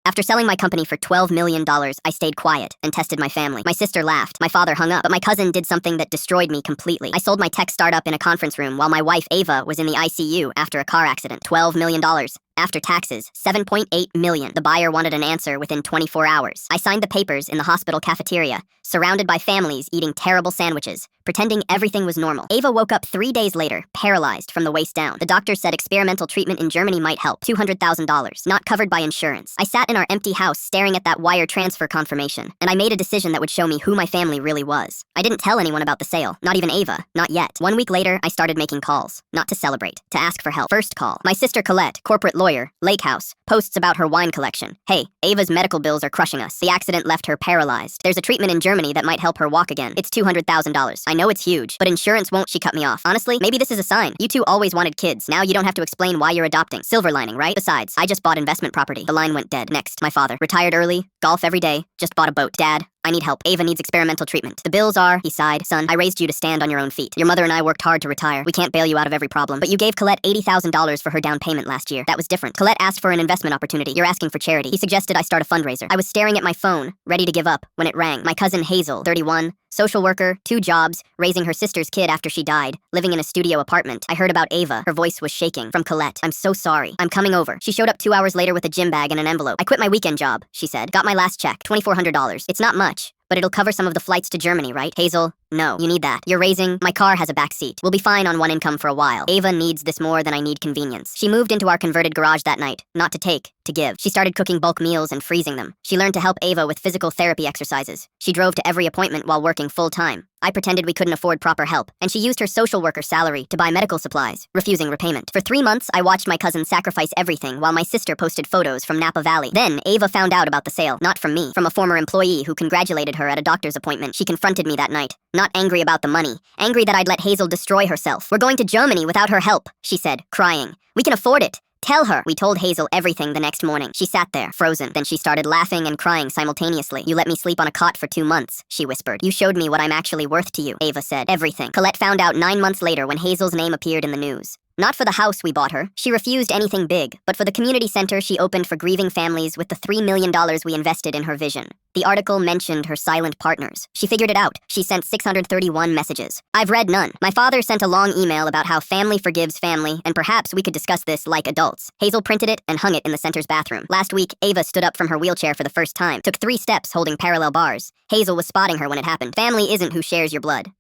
After selling my company for $12 million, I stayed quiet and tested my family. My sister laughed. My father hung up. But my cousin did something that destroyed me completely. I sold my tech startup in a conference room while my wife, Ava, was in the ICU after a car accident. $12 million. After taxes, $7.8 million. The buyer wanted an answer within 24 hours. I signed the papers in the hospital cafeteria, surrounded by families eating terrible sandwiches, pretending everything was normal. Ava woke up 3 days later, paralyzed from the waist down. The doctor said experimental treatment in Germany might help. $200,000. Not covered by insurance. I sat in our empty house staring at that wire transfer confirmation, and I made a decision that would show me who my family really was. I didn't tell anyone about the sale, not even Ava, not yet. 1 week later, I started making calls, not to celebrate, to ask for help. First call. My sister Colette, corporate lawyer, Lake House, posts about her wine collection. Hey, Ava's medical bills are crushing us. The accident left her paralyzed. There's a treatment in Germany that might help her walk again. It's $200,000. I know it's huge, but insurance won't. She cut me off. Honestly, maybe this is a sign. You two always wanted kids. Now you don't have to explain why you're adopting. Silver lining, right? Besides, I just bought investment property. The line went dead. Next, my father. Retired early, golf every day, just bought a boat. Dad, I need help. Ava needs experimental treatment. The bills are, he sighed, son, I raised you to stand on your own feet. Your mother and I worked hard to retire. We can't bail you out of every problem. But you gave Colette $80,000 for her down payment last year. That was different. Colette asked for an investment opportunity. You're asking for charity. He suggested I start a fundraiser. I was staring at my phone, ready to give up, when it rang. My cousin Hazel, 31, social worker, 2 jobs, raising her sister's kid after she died, living in a studio apartment. I heard about Ava. Her voice was shaking. From Colette. I'm so sorry. I'm coming over. She showed up 2 hours later with a gym bag and an envelope. I quit my weekend job, she said. Got my last check, $2,400. It's not much, but it'll cover some of the flights to Germany, right? Hazel, no, you need that. You're raising, my car has a back seat. We'll be fine on one income for a while. Ava needs this more than I need convenience. She moved into our converted garage that night, not to take, to give. She started cooking bulk meals and freezing them. She learned to help Ava with physical therapy exercises. She drove to every appointment while working full-time. I pretended we couldn't afford proper help, and she used her social worker salary to buy medical supplies, refusing repayment. For 3 months, I watched my cousin sacrifice everything while my sister posted photos from Napa Valley. Then, Ava found out about the sale, not from me, from a former employee who congratulated her at a doctor's appointment. She confronted me that night, not angry about the money, angry that I'd let Hazel destroy herself. We're going to Germany without her help, she said, crying. We can afford it. Tell her. We told Hazel everything the next morning. She sat there, frozen. Then she started laughing and crying simultaneously. You let me sleep on a cot for 2 months, she whispered. You showed me what I'm actually worth to you, Ava said. Everything. Colette found out 9 months later when Hazel's name appeared in the news. Not for the house we bought her. She refused anything big, but for the community center she opened for grieving families with the $3 million we invested in her vision. The article mentioned her silent partners. She figured it out. She sent 631 messages. I've read none. My father sent a long email about how family forgives family, and perhaps we could discuss this like adults. Hazel printed it and hung it in the center's bathroom. Last week, Ava stood up from her wheelchair for the first time, took 3 steps holding parallel bars. Hazel was spotting her when it happened. Family isn't who shares your blood.